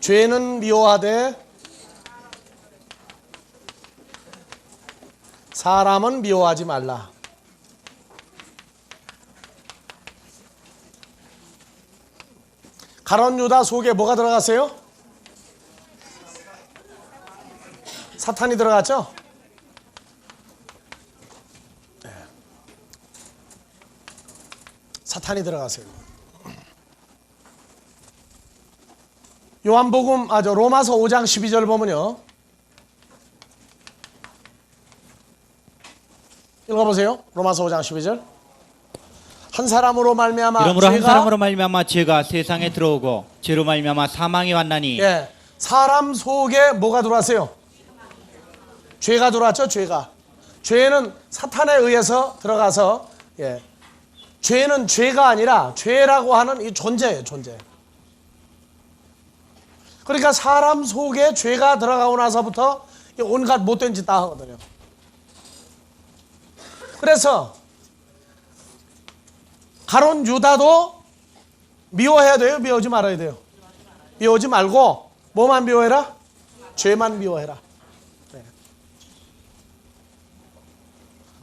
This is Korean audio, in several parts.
죄는 미워하되 사람은 미워하지 말라. 가룟 유다 속에 뭐가 들어갔어요? 사탄이 들어갔죠? 네. 사탄이 들어갔어요. 요한복음, 로마서 5장 12절 보면요. 읽어보세요. 로마서 5장 12절. 한 사람으로 말미암아 이러므로 한 사람으로 말미암아 죄가 세상에 들어오고 죄로 말미암아 사망이 왔나니. 예, 사람 속에 뭐가 들어왔어요? 죄가 들어왔죠. 죄가. 죄는 사탄에 의해서 들어가서, 예, 죄는 죄가 아니라 죄라고 하는 이 존재예요. 존재. 그러니까 사람 속에 죄가 들어가고 나서부터 온갖 못된 짓 다 하거든요. 그래서 가룟 유다도 미워해야 돼요? 미워하지 말아야 돼요? 미워하지 말고 뭐만 미워해라? 죄만 미워해라. 네.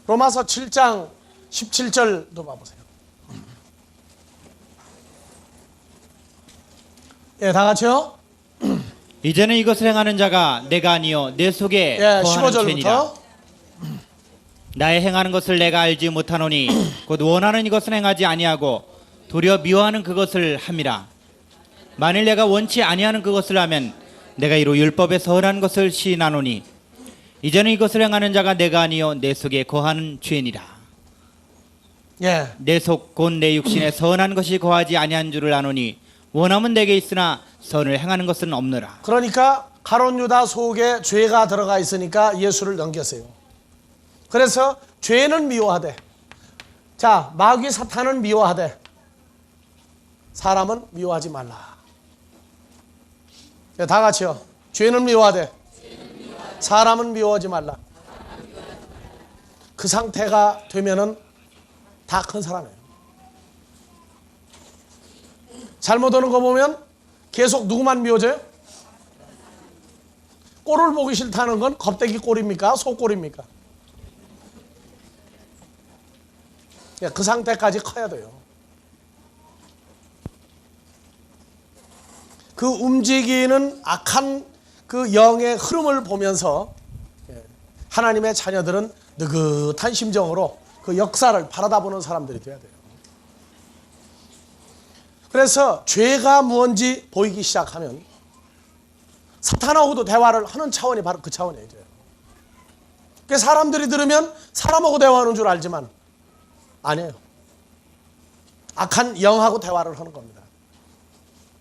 로마서 7장 17절도 봐보세요. 예, 다 같이요. 이제는 이것을 행하는 자가 내가 아니요 내 속에 예, 거하는 죄니라. 15절부터. 나의 행하는 것을 내가 알지 못하노니 곧 원하는 이것은 행하지 아니하고 도리어 미워하는 그것을 함이라. 만일 내가 원치 아니하는 그것을 하면 내가 이로 율법에 서운한 것을 시인하노니 이제는 이것을 행하는 자가 내가 아니요 내 속에 거하는 죄니라. 예, 내 속 곧 내 육신에 서운한 것이 거하지 아니한 줄을 아노니 원함은 내게 있으나 선을 행하는 것은 없노라. 그러니까 가룟 유다 속에 죄가 들어가 있으니까 예수를 넘겼어요. 그래서 죄는 미워하되, 자, 마귀 사탄은 미워하되 사람은 미워하지 말라. 다 같이요. 죄는 미워하되 사람은 미워하지 말라. 그 상태가 되면은 다 큰 사람이에요. 잘못하는 거 보면 계속 누구만 미워져요? 꼴을 보기 싫다는 건 겁대기 꼴입니까? 소꼴입니까? 그 상태까지 커야 돼요. 그 움직이는 악한 그 영의 흐름을 보면서 하나님의 자녀들은 느긋한 심정으로 그 역사를 바라다보는 사람들이 돼야 돼요. 그래서 죄가 무언지 보이기 시작하면 사탄하고도 대화를 하는 차원이 바로 그 차원이에요. 그래서 사람들이 들으면 사람하고 대화하는 줄 알지만 아니에요. 악한 영하고 대화를 하는 겁니다.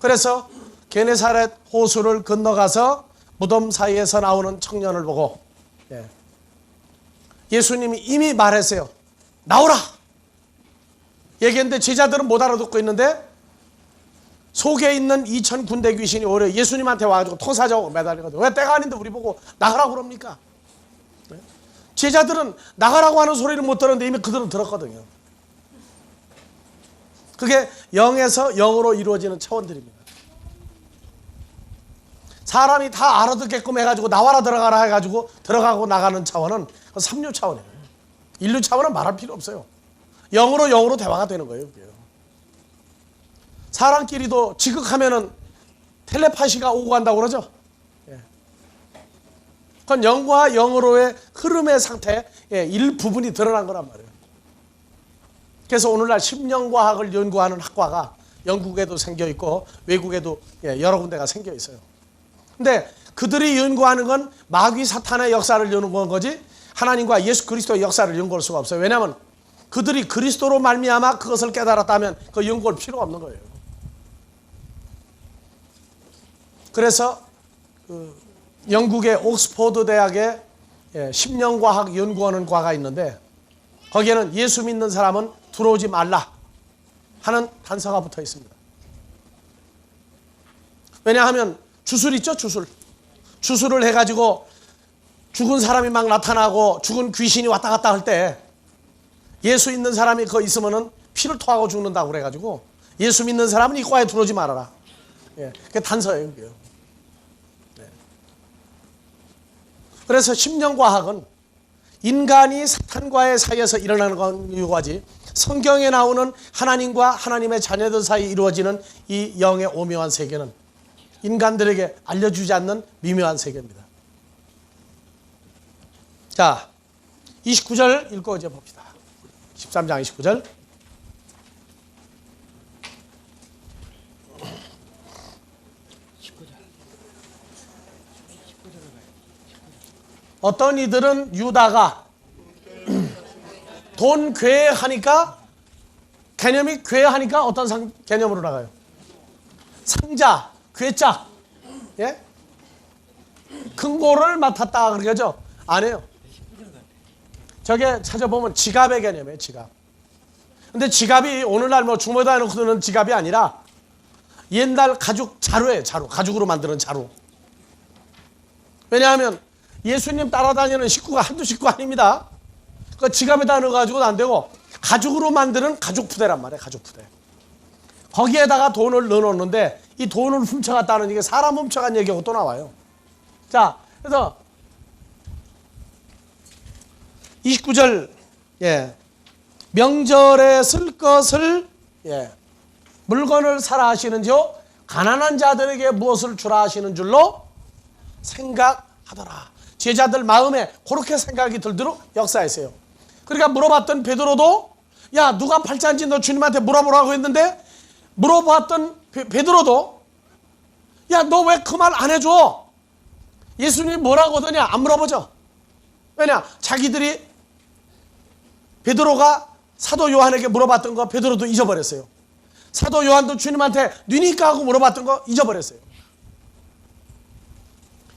그래서 게네사렛 호수를 건너가서 무덤 사이에서 나오는 청년을 보고 예수님이 이미 말했어요. 나오라! 얘기했는데 제자들은 못 알아듣고 있는데 속에 있는 2천 군대 귀신이 오히려 예수님한테 와가지고 토사자고 매달리거든요. 왜 때가 아닌데 우리 보고 나가라고 그럽니까? 제자들은 나가라고 하는 소리를 못 들었는데 이미 그들은 들었거든요. 그게 영에서 영으로 이루어지는 차원들입니다. 사람이 다 알아듣게끔 해가지고 나와라 들어가라 해가지고 들어가고 나가는 차원은 3류 차원이에요. 1류 차원은 말할 필요 없어요. 영으로 대화가 되는 거예요. 사람끼리도 지극하면은 텔레파시가 오고 간다고 그러죠. 그건 영과 영으로의 흐름의 상태 일부분이 드러난 거란 말이에요. 그래서 오늘날 심령과학을 연구하는 학과가 영국에도 생겨 있고 외국에도 여러 군데가 생겨 있어요. 근데 그들이 연구하는 건 마귀 사탄의 역사를 연구한 거지 하나님과 예수 그리스도의 역사를 연구할 수가 없어요. 왜냐하면 그들이 그리스도로 말미암아 그것을 깨달았다면 그 연구할 필요가 없는 거예요. 그래서 영국의 옥스퍼드 대학에 심령과학 연구하는 과가 있는데 거기에는 예수 믿는 사람은 들어오지 말라 하는 단서가 붙어 있습니다. 왜냐하면 주술 있죠, 주술. 주술을 해가지고 죽은 사람이 막 나타나고 죽은 귀신이 왔다 갔다 할 때 예수 있는 사람이 거기 있으면은 피를 토하고 죽는다고 그래가지고 예수 믿는 사람은 이 과에 들어오지 말아라. 그게 단서예요. 그게요. 그래서 심령과학은 인간이 사탄과의 사이에서 일어나는 건 유고하지, 성경에 나오는 하나님과 하나님의 자녀들 사이에 이루어지는 이 영의 오묘한 세계는 인간들에게 알려주지 않는 미묘한 세계입니다. 자, 29절 읽고 이제 봅시다. 13장 29절. 어떤 이들은 유다가 돈 괴하니까, 개념이 괴하니까 어떤 개념으로 나가요? 상자, 괴짝, 예? 금고를 맡았다 그러죠? 아니에요. 저게 찾아보면 지갑의 개념이에요. 지갑. 근데 지갑이 오늘날 뭐 주머니에 넣고 드는 지갑이 아니라 옛날 가죽 자루예요. 자루. 가죽으로 만드는 자루. 왜냐하면 예수님 따라다니는 식구가 한두 식구 아닙니다. 그 지갑에다 넣어가지고는 안 되고 가죽으로 만드는 가죽 푸대란 말이에요. 가죽 푸대. 거기에다가 돈을 넣어놓는데 이 돈을 훔쳐갔다는 이게 사람 훔쳐간 얘기하고 또 나와요. 자, 그래서 29절, 예, 명절에 쓸 것을, 예, 물건을 사라 하시는지요 가난한 자들에게 무엇을 주라 하시는 줄로 생각하더라. 제자들 마음에 그렇게 생각이 들도록 역사했어요. 그러니까 물어봤던 베드로도, 야, 누가 팔자인지 너 주님한테 물어보라고 했는데, 물어봤던 베드로도, 야, 너 왜 그 말 안 해줘? 예수님이 뭐라고 하더냐? 안 물어보죠. 왜냐? 자기들이 베드로가 사도 요한에게 물어봤던 거 베드로도 잊어버렸어요. 사도 요한도 주님한테 뉘니까 하고 물어봤던 거 잊어버렸어요.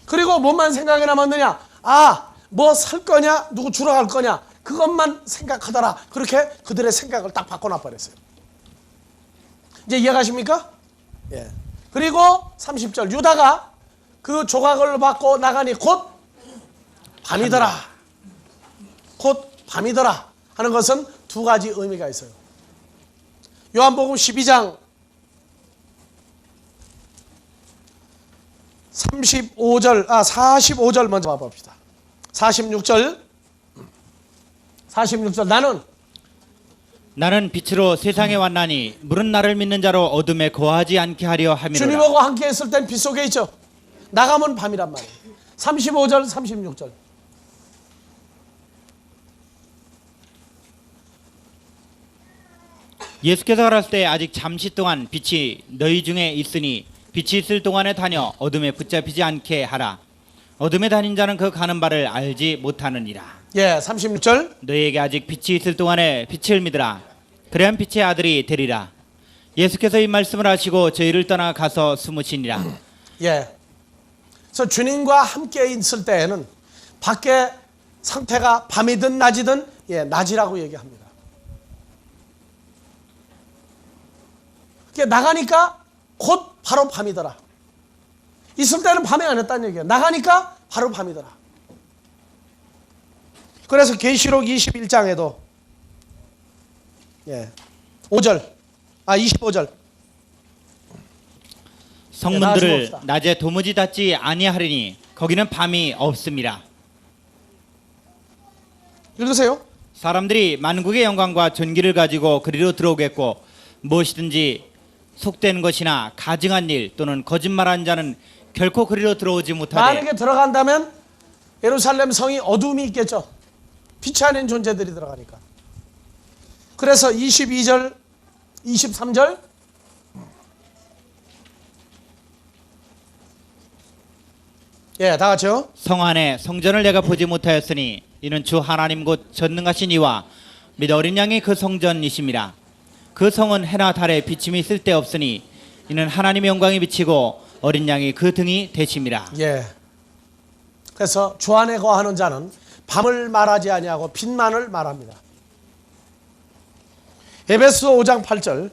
그리고 뭐만 생각이 남았느냐? 아, 뭐 살 거냐? 누구 주러 갈 거냐? 그것만 생각하더라. 그렇게 그들의 생각을 딱 바꿔놔버렸어요. 이제 이해가십니까? 예. 그리고 30절, 유다가 그 조각을 받고 나가니 곧 밤이더라. 곧 밤이더라 하는 것은 두 가지 의미가 있어요. 요한복음 12장 45절 먼저 봐봅시다. 46절 나는 빛으로 세상에 왔나니 물은 나를 믿는 자로 어둠에 거하지 않게 하려 함이로라. 주님하고 함께 했을 땐 빛 속에 있죠. 나가면 밤이란 말이에요. 35절 36절. 예수께서 가셨을 때 아직 잠시 동안 빛이 너희 중에 있으니 빛이 있을 동안에 다녀 어둠에 붙잡히지 않게 하라. 어둠에 다닌 자는 그 가는 바를 알지 못하느니라. 예, 36절. 너희에게 아직 빛이 있을 동안에 빛을 믿으라. 그래야 빛의 아들이 되리라. 예수께서 이 말씀을 하시고 저희를 떠나 가서 숨으시니라. 예. 그래서 주님과 함께 있을 때에는 밖에 상태가 밤이든 낮이든, 예, 낮이라고 얘기합니다. 나가니까 곧 바로 밤이더라. 있을 때는 밤이 아니었다는 얘기예요. 나가니까 바로 밤이더라. 그래서 계시록 21장에도, 예, 25절. 성문들을 낮에 도무지 닫지 아니하리니 거기는 밤이 없습니다. 읽으세요. 사람들이 만국의 영광과 존귀를 가지고 그리로 들어오겠고 무엇이든지 속된 것이나 가증한 일 또는 거짓말한 자는 결코 그리로 들어오지 못하되. 만약에 들어간다면 예루살렘 성이 어둠이 있겠죠. 빛이 아닌 존재들이 들어가니까. 그래서 22절 23절 예, 다 같이요. 성 안에 성전을 내가 보지 못하였으니 이는 주 하나님 곧 전능하신 이와 및 어린 양이 그 성전이심이라. 그 성은 해나 달에 비침이 쓸데없으니 이는 하나님의 영광이 비치고 어린 양이 그 등이 되심이라. 예. 그래서 주 안에 거하는 자는 밤을 말하지 아니하고 빛만을 말합니다. 에베소 5장 8절.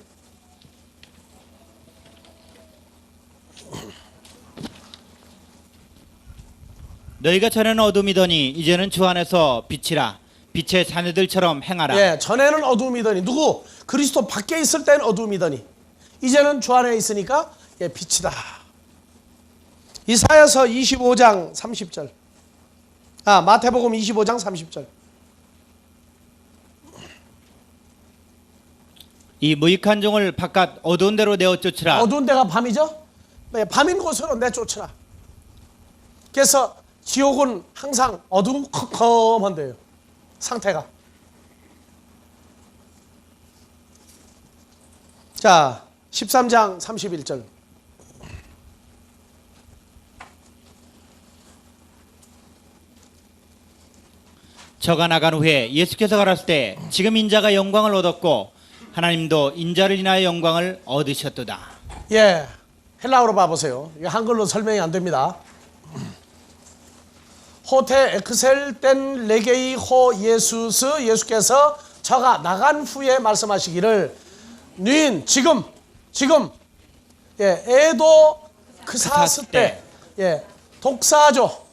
너희가 전에는 어둠이더니 이제는 주 안에서 빛이라. 빛의 자녀들처럼 행하라. 예, 전에는 어둠이더니, 누구? 그리스도 밖에 있을 때는 어둠이더니 이제는 주 안에 있으니까, 예, 빛이다. 이사야서 25장 30절. 마태복음 25장 30절. 이 무익한 종을 바깥 어두운 데로 내어 쫓으라. 어두운 데가 밤이죠? 네, 밤인 곳으로 내쫓으라. 그래서 지옥은 항상 어두컴컴한 데예요. 상태가. 자, 13장 31절. 저가 나간 후에 예수께서 가라실 때 지금 인자가 영광을 얻었고 하나님도 인자를 인하여 영광을 얻으셨도다. 예, 헬라어로 봐보세요. 이게 한글로 설명이 안 됩니다. 호테 엑셀 땐 레게이 호 예수스, 예수께서 저가 나간 후에 말씀하시기를 누인 지금 예, 에도 크사스 때 예, 독사조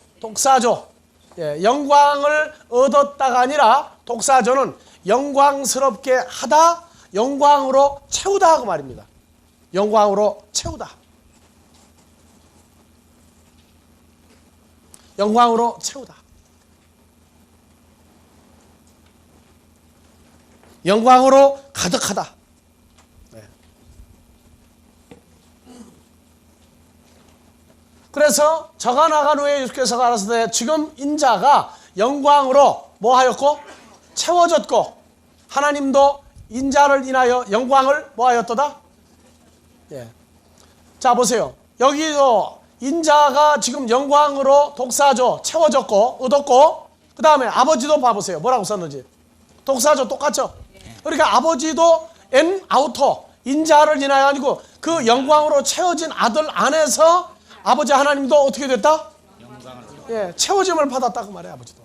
예, 영광을 얻었다가 아니라 독사조는 영광스럽게 하다, 영광으로 채우다 하고 말입니다. 영광으로 채우다. 영광으로 채우다. 영광으로 가득하다. 네. 그래서 저가 나간 후에 예수께서 가라사대 지금 인자가 영광으로 뭐하였고 채워졌고 하나님도 인자를 인하여 영광을 뭐하였도다. 예. 자 보세요. 여기도 인자가 지금 영광으로 독사조 채워졌고 얻었고 그 다음에 아버지도 봐보세요. 뭐라고 썼는지. 독사조 똑같죠. 그러니까 아버지도 엔 아우토 인자를 인하여 아니고 그 영광으로 채워진 아들 안에서 아버지 하나님도 어떻게 됐다? 예, 채워짐을 받았다 그 말이에요. 아버지도.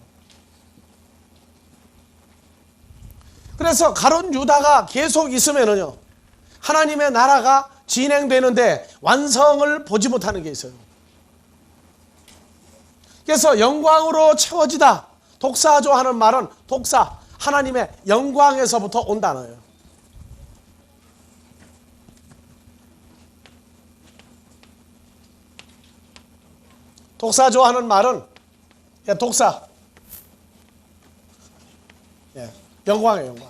그래서 가룟 유다가 계속 있으면은요 하나님의 나라가 진행되는데 완성을 보지 못하는 게 있어요. 그래서 영광으로 채워지다. 독사조 하는 말은 독사, 하나님의 영광에서부터 온 단어예요. 독사조 하는 말은 예, 독사, 예, 영광이에요. 영광.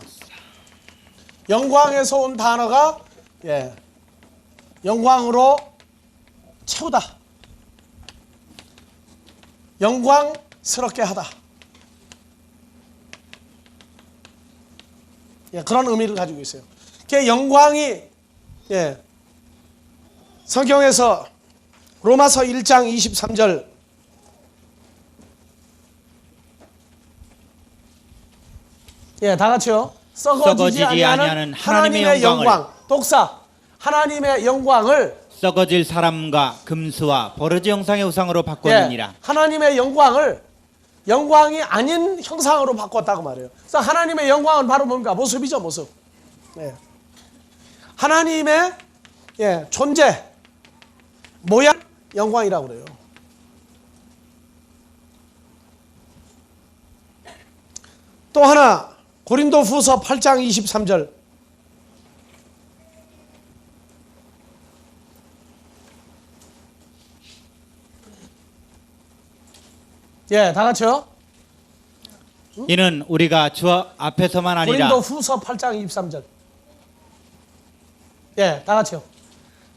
영광에서 온 단어가 예, 영광으로 채우다. 영광스럽게 하다. 예, 그런 의미를 가지고 있어요. 그 영광이 예, 성경에서 로마서 1장 23절 예, 다 같이요. 썩어지지 아니하는 하나님의 영광. 독사, 하나님의 영광을 썩어질 사람과 금수와 버러지 형상의 우상으로 바꿨느니라. 예, 하나님의 영광을 영광이 아닌 형상으로 바꿨다고 말해요. 그래서 하나님의 영광은 바로 뭡니까? 모습이죠, 모습. 예. 하나님의 예, 존재, 모양, 영광이라고 그래요. 또 하나 고린도후서 8장 23절. 예, 다 같이요. 이는 우리가 주 앞에서만 아니라 고린도후서 8장 23절. 예, 다 같이요.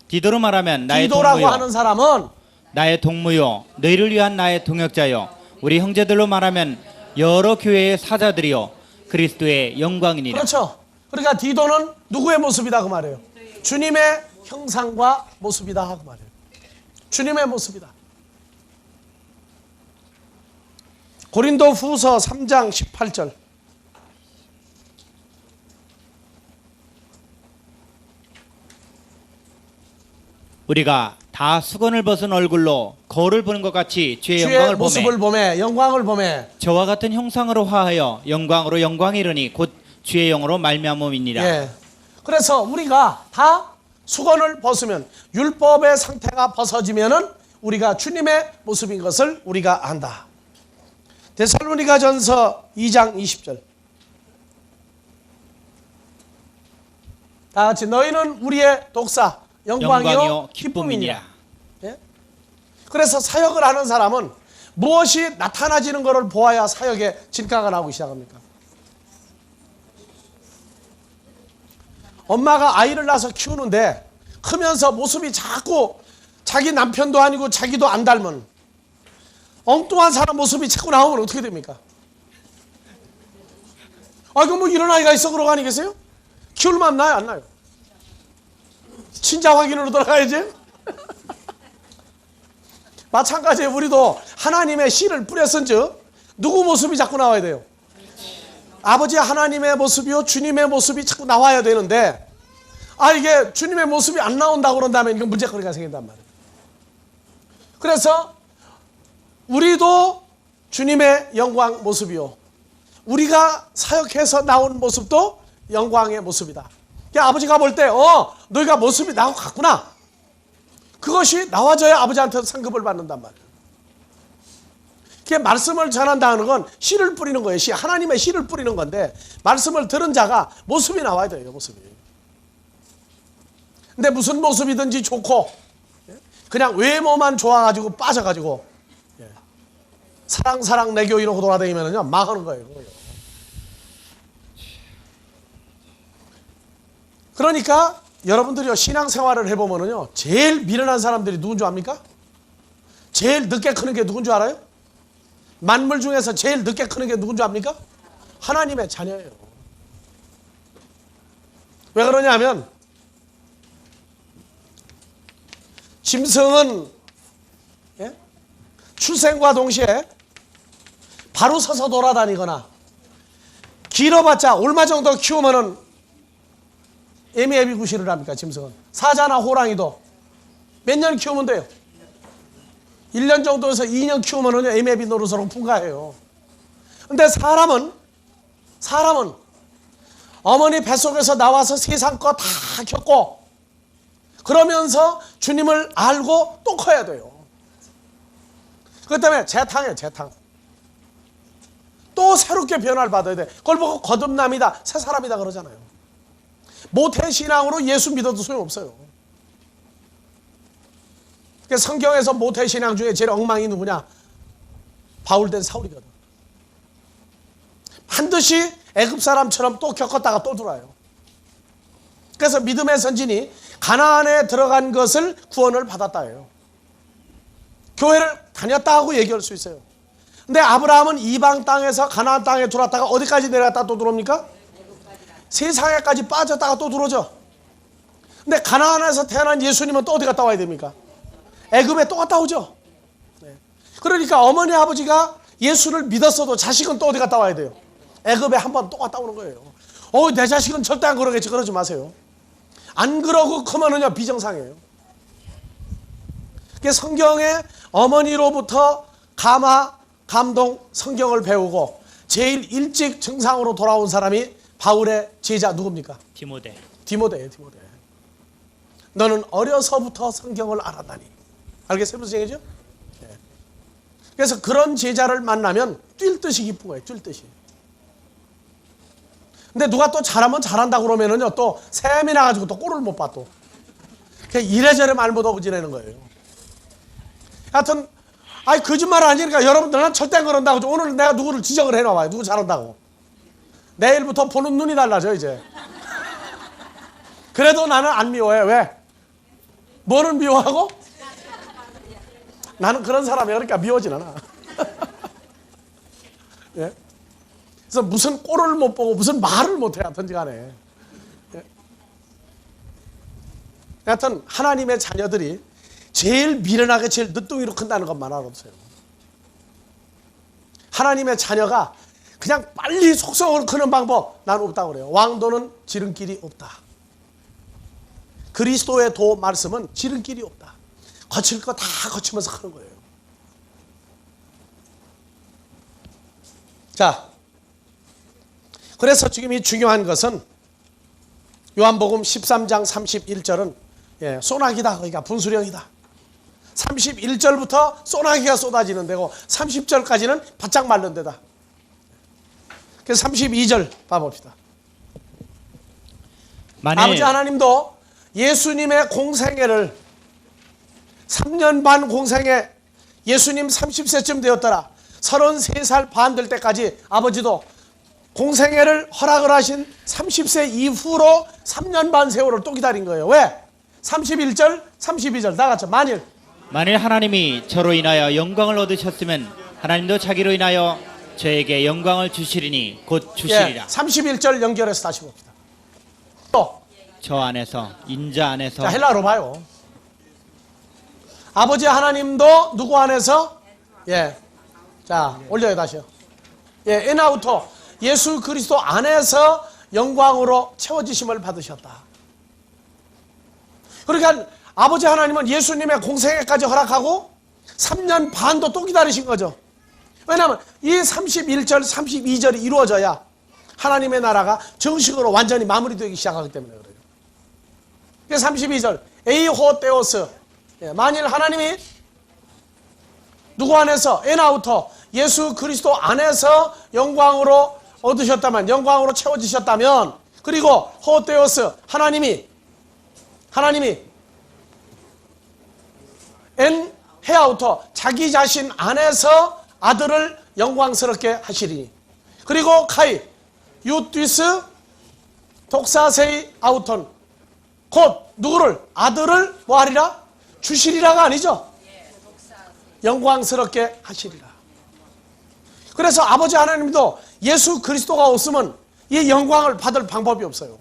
디도로 말하면 나의 디도라고 동무요, 하는 사람은 나의 동무요, 너희를 위한 나의 동역자요, 우리 형제들로 말하면 여러 교회의 사자들이요, 그리스도의 영광이니라. 그렇죠. 그러니까 디도는 누구의 모습이다 그 말이에요. 주님의 형상과 모습이다 하고 말이에요. 주님의 모습이다. 고린도후서 3장 18절. 우리가 다 수건을 벗은 얼굴로 거울을 보는 것 같이 주의 영광을 모습을 보매 영광을 보매 저와 같은 형상으로 화하여 영광으로 영광이 이르니 곧 주의 영으로 말미암음이니라. 예. 그래서 우리가 다 수건을 벗으면 율법의 상태가 벗어지면은 우리가 주님의 모습인 것을 우리가 안다. 데살로니가전서 2장 20절. 다 같이 너희는 우리의 독사 영광이요 기쁨이니라. 예? 그래서 사역을 하는 사람은 무엇이 나타나지는 것을 보아야 사역의 진가가 나오기 시작합니까? 엄마가 아이를 낳아서 키우는데 크면서 모습이 자꾸 자기 남편도 아니고 자기도 안 닮은 엉뚱한 사람 모습이 자꾸 나오면 어떻게 됩니까? 그럼 뭐 이런 아이가 있어 그러고 아니겠어요? 키울만 나요 안 나요? 친자 확인으로 돌아가야지. 마찬가지에 우리도 하나님의 씨를 뿌렸은즉 누구 모습이 자꾸 나와야 돼요? 아버지 하나님의 모습이요 주님의 모습이 자꾸 나와야 되는데 이게 주님의 모습이 안 나온다고 그런다면 이건 문제거리가 생긴단 말이에요. 그래서 우리도 주님의 영광 모습이요 우리가 사역해서 나온 모습도 영광의 모습이다. 그러니까 아버지가 볼 때 너희가 모습이 나하고 같구나. 그것이 나와져야 아버지한테 상급을 받는단 말이에요. 그게 말씀을 전한다는 건 씨를 뿌리는 거예요. 하나님의 씨를 뿌리는 건데 말씀을 들은 자가 모습이 나와야 돼요. 모습이. 근데 무슨 모습이든지 좋고 그냥 외모만 좋아가지고 빠져가지고 사랑 내 교 이러고 돌아다니면요 망하는 거예요. 그러니까 여러분들이 신앙생활을 해보면요 제일 미련한 사람들이 누군 줄 압니까? 제일 늦게 크는 게 누군 줄 알아요? 만물 중에서 제일 늦게 크는 게 누군 줄 압니까? 하나님의 자녀예요. 왜 그러냐면 짐승은 출생과 동시에 바로 서서 돌아다니거나 길어봤자 얼마 정도 키우면은 애미애비구실을 합니까? 짐승은. 사자나 호랑이도 몇 년 키우면 돼요? 1년 정도에서 2년 키우면은 애미애비 노릇으로 분가해요. 근데 사람은 어머니 뱃속에서 나와서 세상 거 다 겪고 그러면서 주님을 알고 또 커야 돼요. 그렇기 때문에 재탕이에요. 재탕. 또 새롭게 변화를 받아야 돼. 그걸 보고 거듭남이다 새 사람이다 그러잖아요. 모태신앙으로 예수 믿어도 소용없어요. 성경에서 모태신앙 중에 제일 엉망이 누구냐? 바울된 사울이거든. 반드시 애굽 사람처럼 또 겪었다가 또 들어와요. 그래서 믿음의 선진이 가나안에 들어간 것을 구원을 받았다예요. 교회를 다녔다 하고 얘기할 수 있어요. 근데 아브라함은 이방 땅에서 가나안 땅에 들어왔다가 어디까지 내려갔다 또 들어옵니까? 세상에까지 빠졌다가 또 들어오죠. 근데 가나안에서 태어난 예수님은 또 어디 갔다 와야 됩니까? 애굽에 또 갔다 오죠. 그러니까 어머니 아버지가 예수를 믿었어도 자식은 또 어디 갔다 와야 돼요? 애굽에 한 번 또 갔다 오는 거예요. 내 자식은 절대 안 그러겠지. 그러지 마세요. 안 그러고 크면은요 비정상이에요. 성경에 어머니로부터 감동 성경을 배우고 제일 일찍 정상으로 돌아온 사람이 바울의 제자 누굽니까? 디모데예요. 너는 어려서부터 성경을 알았다니. 알겠어요? 무슨 얘기죠? 그래서 그런 제자를 만나면 뛸 듯이 기쁜 거예요. 뛸 듯이. 근데 누가 또 잘하면 잘한다 그러면은요 또 샘이 나가지고 또 꼴을 못 봐 또. 그냥 이래저래 말 못하고 지내는 거예요. 하여튼 거짓말 아니니까 여러분들 난 절대 안 그런다고. 오늘 내가 누구를 지적을 해놔봐요. 누구 잘한다고. 내일부터 보는 눈이 달라져 이제. 그래도 나는 안 미워해. 왜? 뭐는 미워하고? 나는 그런 사람이야. 그러니까 미워진 않아. 예? 그래서 무슨 꼴을 못 보고 무슨 말을 못 해야 하든지 간에. 예? 하여튼 하나님의 자녀들이 제일 미련하게 제일 늦둥이로 큰다는 것만 알아보세요. 하나님의 자녀가 그냥 빨리 속성으로 크는 방법 난 없다고 그래요. 왕도는 지름길이 없다. 그리스도의 도 말씀은 지름길이 없다. 거칠 거 다 거치면서 크는 거예요. 자, 그래서 지금 이 중요한 것은 요한복음 13장 31절은 소나기다. 그러니까 분수령이다. 31절부터 소나기가 쏟아지는 데고 30절까지는 바짝 마른 데다. 그래서 32절 봐봅시다. 아버지 하나님도 예수님의 공생애를 3년 반 공생애 예수님 30세쯤 되었더라. 33살 반 될 때까지 아버지도 공생애를 허락을 하신 30세 이후로 3년 반 세월을 또 기다린 거예요. 왜? 31절, 32절 다 같이 만일 하나님이 저로 인하여 영광을 얻으셨으면 하나님도 자기로 인하여 저에게 영광을 주시리니 곧 주시리라. 31절 연결해서 다시 봅시다. 또 저 안에서 인자 안에서 자, 헬라어로 봐요. 아버지 하나님도 누구 안에서? 자, 올려요 다시요. 에나우토 예수 그리스도 안에서 영광으로 채워지심을 받으셨다. 그러니까 아버지 하나님은 예수님의 공생애까지 허락하고 3년 반도 또 기다리신 거죠. 왜냐하면 이 31절, 32절이 이루어져야 하나님의 나라가 정식으로 완전히 마무리되기 시작하기 때문에 그래요. 32절 에이호테오스 만일 하나님이 누구 안에서 에나우토 예수 그리스도 안에서 영광으로 얻으셨다면 영광으로 채워지셨다면 그리고 호테오스 하나님이 엔 헤아우토 자기 자신 안에서 아들을 영광스럽게 하시리니 그리고 카이 유티스 독사세이 아우톤 곧 누구를 아들을 뭐하리라? 주시리라가 아니죠. 영광스럽게 하시리라. 그래서 아버지 하나님도 예수 그리스도가 없으면 이 영광을 받을 방법이 없어요.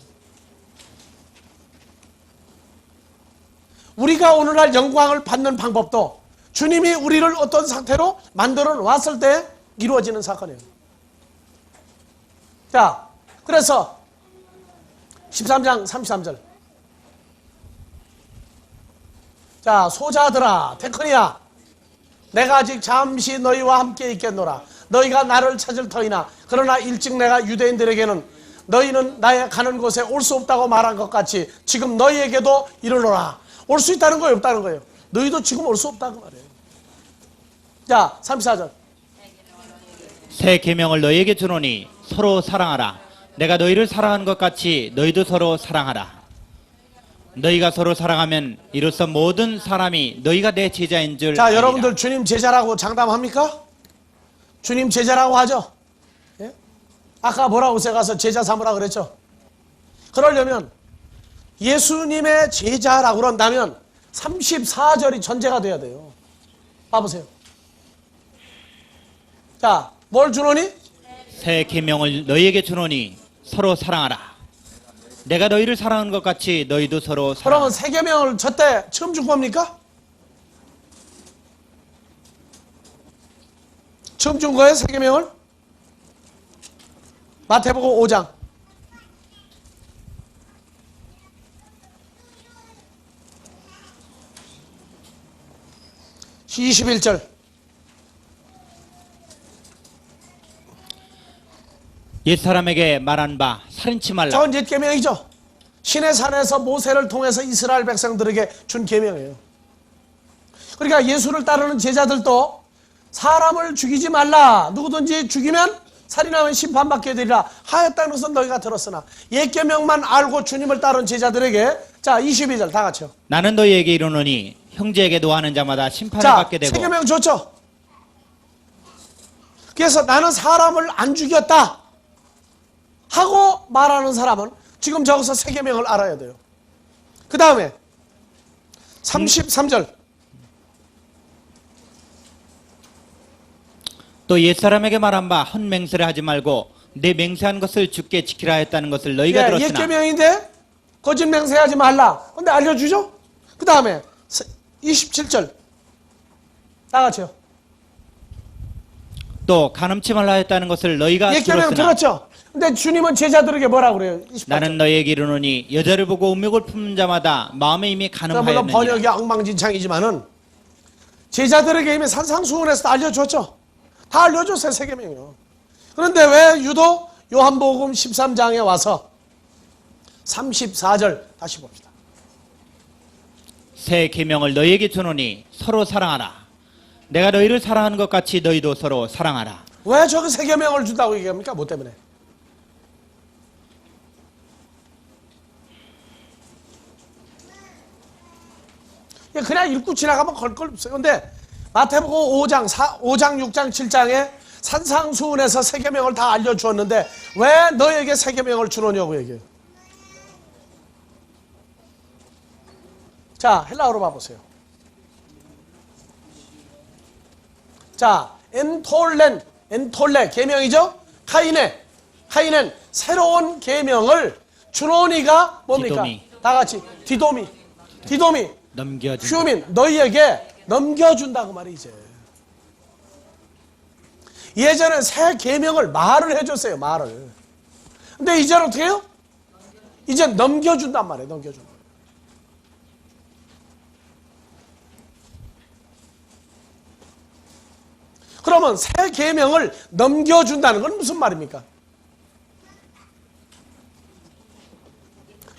우리가 오늘날 영광을 받는 방법도 주님이 우리를 어떤 상태로 만들어 놨을 때 이루어지는 사건이에요. 자, 그래서 13장 33절 자, 소자들아 테크니야 내가 아직 잠시 너희와 함께 있겠노라. 너희가 나를 찾을 터이나 그러나 일찍 내가 유대인들에게는 너희는 나의 가는 곳에 올 수 없다고 말한 것 같이 지금 너희에게도 이르노라. 올 수 있다는 거예요, 없다는 거예요? 너희도 지금 올 수 없다고 말해요. 자, 34절 새 계명을 너희에게 주노니 서로 사랑하라. 내가 너희를 사랑한 것 같이 너희도 서로 사랑하라. 너희가 서로 사랑하면 이로써 모든 사람이 너희가 내 제자인 줄 자, 알리라. 여러분들 주님 제자라고 장담합니까? 주님 제자라고 하죠? 예? 아까 보라우스에 가서 제자 삼으라 그랬죠? 그러려면 예수님의 제자라고 그런다면 34절이 전제가 돼야 돼요. 봐보세요. 자, 뭘 주노니? 새 계명을 너희에게 주노니 서로 사랑하라. 내가 너희를 사랑한 것 같이 너희도 서로 그러면 사랑하라. 세 계명을 저때 처음 준 겁니까? 처음 준 거예요, 세 계명을? 마태복음 5장 21절 옛사람에게 말한 바 살인치 말라. 저건 옛 계명이죠. 신의 산에서 모세를 통해서 이스라엘 백성들에게 준 계명이에요. 그러니까 예수를 따르는 제자들도 사람을 죽이지 말라. 누구든지 죽이면 살인하면 심판받게 되리라 하였다는 것은 너희가 들었으나 옛 계명만 알고 주님을 따른 제자들에게 자 22절 다 같이요. 나는 너희에게 이르노니 형제에게 노하는 자마다 심판을 자, 받게 되고. 세 계명 좋죠. 그래서 나는 사람을 안 죽였다 하고 말하는 사람은 지금 저기서 세 계명을 알아야 돼요. 그 다음에 33절 또 옛사람에게 말한 바 헛맹세를 하지 말고 내 맹세한 것을 주께 지키라 했다는 것을 너희가 옛 들었으나 계명인데 거짓 맹세하지 말라. 근데 알려주죠. 그 다음에 27절 다 같이요. 또 간음치 말라 했다는 것을 너희가 옛 계명 들었으나 들었죠. 근데 주님은 제자들에게 뭐라고 그래요? 28절. 나는 너희에게 이르노니 여자를 보고 음욕을 품는 자마다 마음에 이미 물론 간음하였느니라. 번역이 엉망진창이지만은 제자들에게 이미 산상수훈에서 알려줬죠. 다 알려줬어요. 세 계명이요. 그런데 왜 유독 요한복음 13장에 와서 34절 다시 봅시다. 새 계명을 너희에게 주노니 서로 사랑하라. 내가 너희를 사랑하는 것 같이 너희도 서로 사랑하라. 왜 저거 세 계명을 준다고 얘기합니까? 뭐 때문에? 그냥 읽고 지나가면 걸 걸 없어요. 근데 마태복음 5장, 6장, 7장에 산상수훈에서 세계명을 다 알려주었는데 왜 너에게 세계명을 주느냐고 얘기해요. 자, 헬라어로 봐보세요. 자, 엔톨레 계명이죠. 카이넨 새로운 계명을 주노니가 뭡니까? 디도미. 다 같이 디도미 넘겨준 휴민 너희에게 넘겨준다고 말이지. 예전에 새 계명을 말을 해줬어요. 말을. 근데 이제는 어떻게 해요? 이제 넘겨준단 말이에요. 넘겨준다. 그러면 새 계명을 넘겨준다는 건 무슨 말입니까?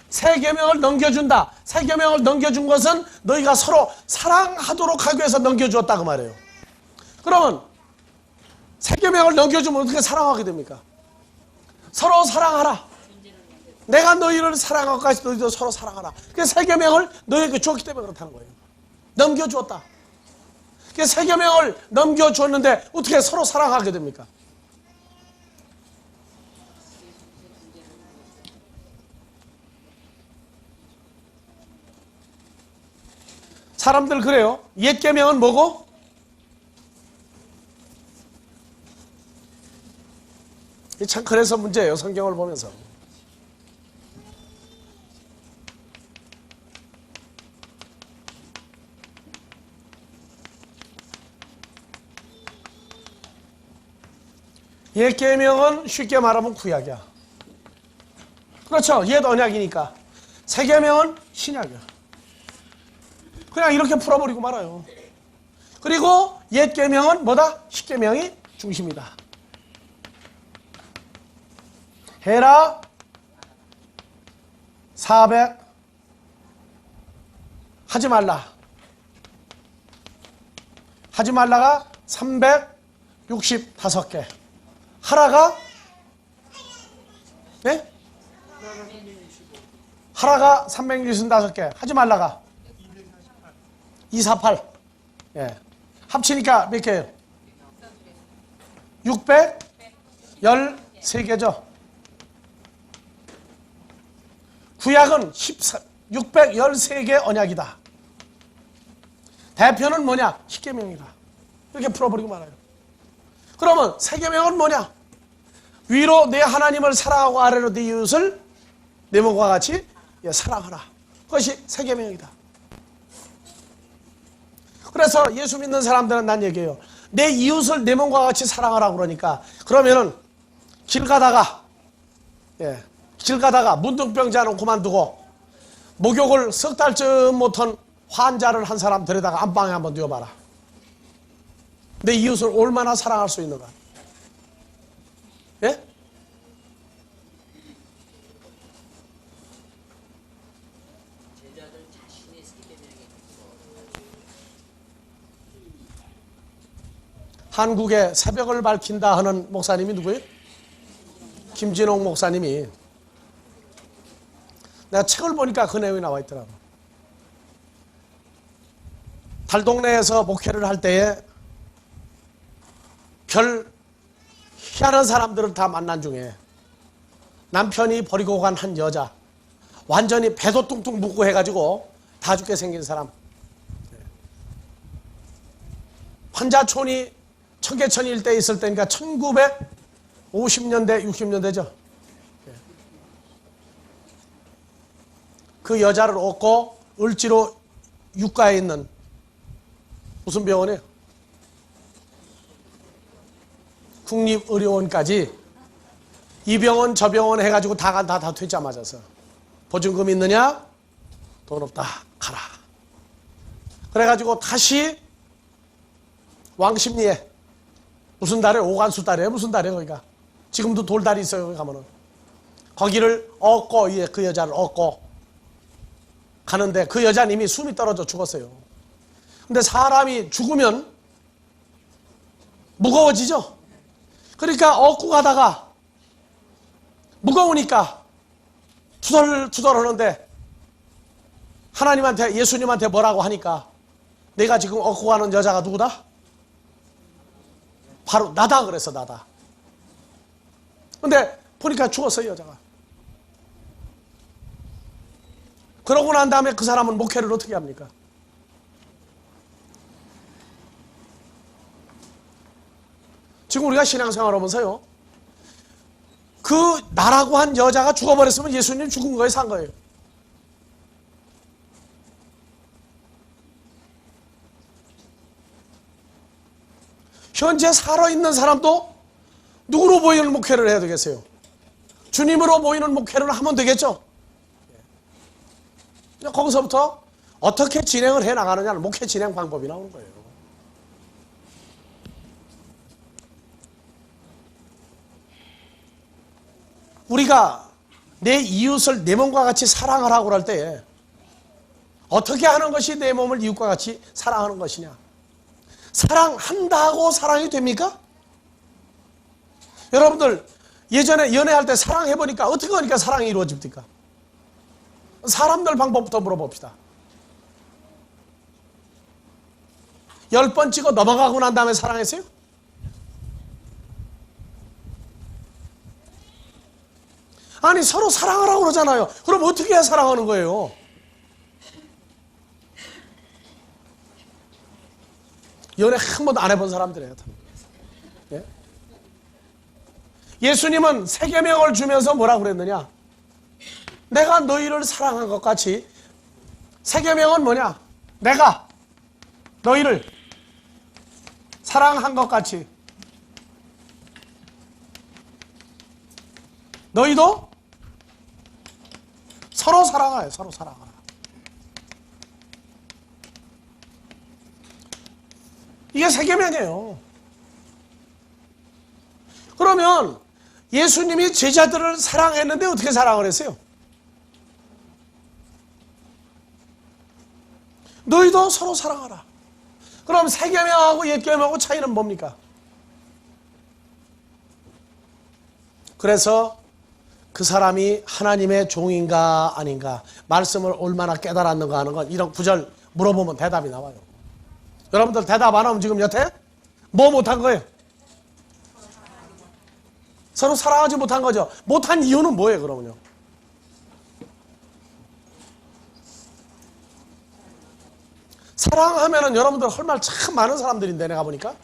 새 계명을 넘겨준다. 새 계명을 넘겨준 것은 너희가 서로 사랑하도록 하기 위해서 넘겨주었다 그 말이에요. 그러면 새 계명을 넘겨주면 어떻게 사랑하게 됩니까? 서로 사랑하라. 내가 너희를 사랑하고 같이 너희도 서로 사랑하라. 그 새 계명을 너희에게 줬기 때문에 그렇다는 거예요. 넘겨주었다. 그 새 계명을 넘겨줬는데 어떻게 서로 사랑하게 됩니까? 사람들 그래요. 옛 계명은 뭐고? 참 그래서 문제예요. 성경을 보면서. 옛 계명은 쉽게 말하면 구약이야. 그렇죠. 옛 언약이니까. 새 계명은 신약이야. 그냥 이렇게 풀어버리고 말아요. 그리고 옛 계명은 뭐다? 십계명이 중심이다. 해라 400 하지 말라. 하지 말라가 365개. 하라가 네? 하라가 365개. 하지 말라가 248. 예. 합치니까 몇 개예요? 613개죠. 구약은 613개 언약이다. 대표는 뭐냐? 십계명이다. 이렇게 풀어버리고 말아요. 그러면 세계명은 뭐냐? 위로 내 하나님을 사랑하고 아래로 내 이웃을 내 몸과 같이 사랑하라. 그것이 세계명이다. 그래서 예수 믿는 사람들은 난 얘기해요. 내 이웃을 내 몸과 같이 사랑하라고 그러니까 그러면은 길 가다가 문둥병자는 그만두고 목욕을 석 달쯤 못한 환자를 한 사람 데려다가 안방에 한번 뉘어봐라. 내 이웃을 얼마나 사랑할 수 있는가? 예? 한국의 새벽을 밝힌다 하는 목사님이 누구예요? 김진홍 목사님이. 내가 책을 보니까 그 내용이 나와 있더라고. 달동네에서 목회를 할 때에 별 희한한 사람들을 다 만난 중에 남편이 버리고 간 한 여자, 완전히 배도 뚱뚱 묻고 해가지고 다 죽게 생긴 사람. 환자촌이 청계천 일대에 있을 때니까 1950년대, 60년대죠. 그 여자를 얻고 을지로 육가에 있는 무슨 병원이에요? 국립의료원까지 이 병원 저 병원 해가지고 다 퇴짜 맞아서 보증금 있느냐? 돈 없다. 가라. 그래가지고 다시 왕십리에 무슨 달에 오간수 달에 무슨 달에 거기가 지금도 돌다리 있어요. 거기 가면은 거기를 얻고 그 여자를 얻고 가는데 그 여자는 이미 숨이 떨어져 죽었어요. 근데 사람이 죽으면 무거워지죠. 그러니까 얻고 가다가 무거우니까 투덜투덜 하는데 하나님한테 예수님한테 뭐라고 하니까 내가 지금 얻고 가는 여자가 누구다? 바로 나다 그래서 나다. 근데 보니까 죽었어요, 여자가. 그러고 난 다음에 그 사람은 목회를 어떻게 합니까? 지금 우리가 신앙생활 하면서요, 그 나라고 한 여자가 죽어버렸으면 예수님 죽은 거예요, 산 거예요? 현재 살아있는 사람도 누구로 보이는 목회를 해야 되겠어요? 주님으로 보이는 목회를 하면 되겠죠? 거기서부터 어떻게 진행을 해 나가느냐는 목회 진행 방법이 나오는 거예요. 우리가 내 이웃을 내 몸과 같이 사랑을 하고 할 때 어떻게 하는 것이 내 몸을 이웃과 같이 사랑하는 것이냐? 사랑한다고 사랑이 됩니까? 여러분들 예전에 연애할 때 사랑해보니까 어떻게 하니까 사랑이 이루어집니까? 사람들 방법부터 물어봅시다. 10번 찍어 넘어가고 난 다음에 사랑했어요? 아니 서로 사랑하라고 그러잖아요. 그럼 어떻게 해야 사랑하는 거예요? 연애 한 번도 안 해본 사람들이에요. 예? 예수님은 세계명을 주면서 뭐라고 그랬느냐? 내가 너희를 사랑한 것 같이. 세계명은 뭐냐? 내가 너희를 사랑한 것 같이 너희도 서로 사랑하여. 서로 사랑하라. 이게 세계명이에요. 그러면 예수님이 제자들을 사랑했는데 어떻게 사랑을 했어요? 너희도 서로 사랑하라. 그럼 세계명하고 옛계명하고 차이는 뭡니까? 그래서 그 사람이 하나님의 종인가 아닌가, 말씀을 얼마나 깨달았는가 하는 건 이런 구절 물어보면 대답이 나와요. 여러분들 대답 안 하면 지금 여태 뭐 못한 거예요? 서로 사랑하지 못한 거죠. 못한 이유는 뭐예요, 그러면요? 사랑하면은 여러분들 할 말 참 많은 사람들인데, 내가 보니까.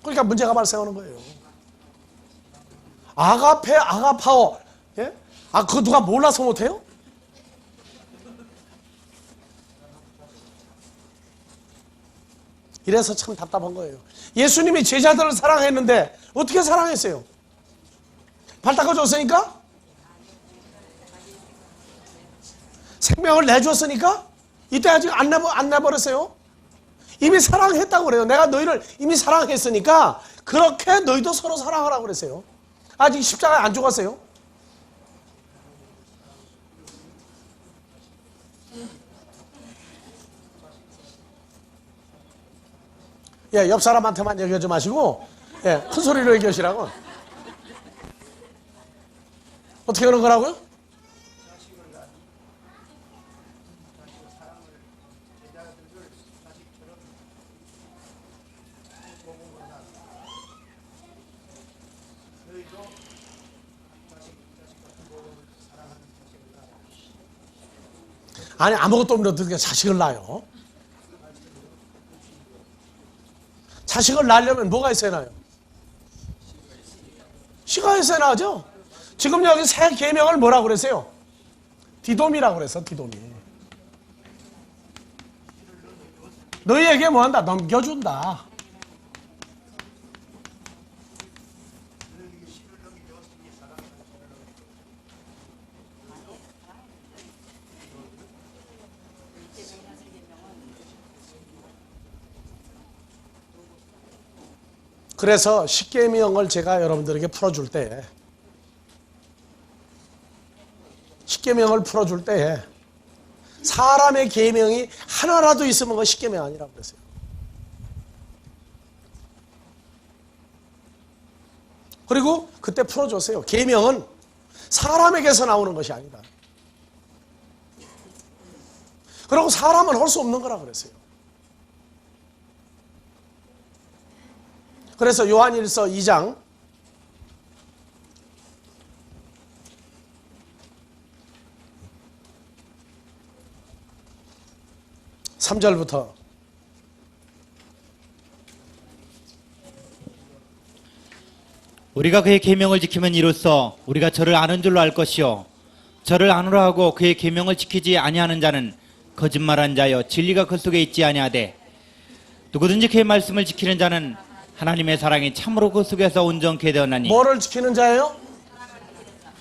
그러니까 문제가 발생하는 거예요. 아가페, 아가파오. 예? 그거 누가 몰라서 못해요? 이래서 참 답답한 거예요. 예수님이 제자들을 사랑했는데 어떻게 사랑했어요? 발 닦아줬으니까? 생명을 내줬으니까? 이때 아직 안 내버렸어요? 이미 사랑했다고 그래요. 내가 너희를 이미 사랑했으니까 그렇게 너희도 서로 사랑하라고 그랬어요. 아직 십자가에 안 죽었어요. 예, 옆 사람한테만 얘기하지 마시고, 예, 큰 소리로 얘기하시라고. 어떻게 하는 거라고요? 아니, 아무것도 없는데 어떻게 자식을 낳아요? 자식을 낳으려면 뭐가 있어야 나요? 씨가 있어야 나죠? 지금 여기 새 계명을 뭐라고 그랬어요? 디돔이라고 그랬어, 디돔이. 너희에게 뭐 한다? 넘겨준다. 그래서 십계명을 제가 여러분들에게 풀어줄 때, 십계명을 풀어줄 때 사람의 계명이 하나라도 있으면 그건 십계명 아니라고 그랬어요. 그리고 그때 풀어줬어요. 계명은 사람에게서 나오는 것이 아니다. 그리고 사람은 할 수 없는 거라 그랬어요. 그래서 요한일서 2장 3절부터 우리가 그의 계명을 지키면 이로써 우리가 저를 아는 줄로 알 것이요 저를 아노라 하고 그의 계명을 지키지 아니하는 자는 거짓말한 자여 진리가 그 속에 있지 아니하되 누구든지 그의 말씀을 지키는 자는 하나님의 사랑이 참으로 그 속에서 온전케 되었나니. 뭐를 지키는 자예요?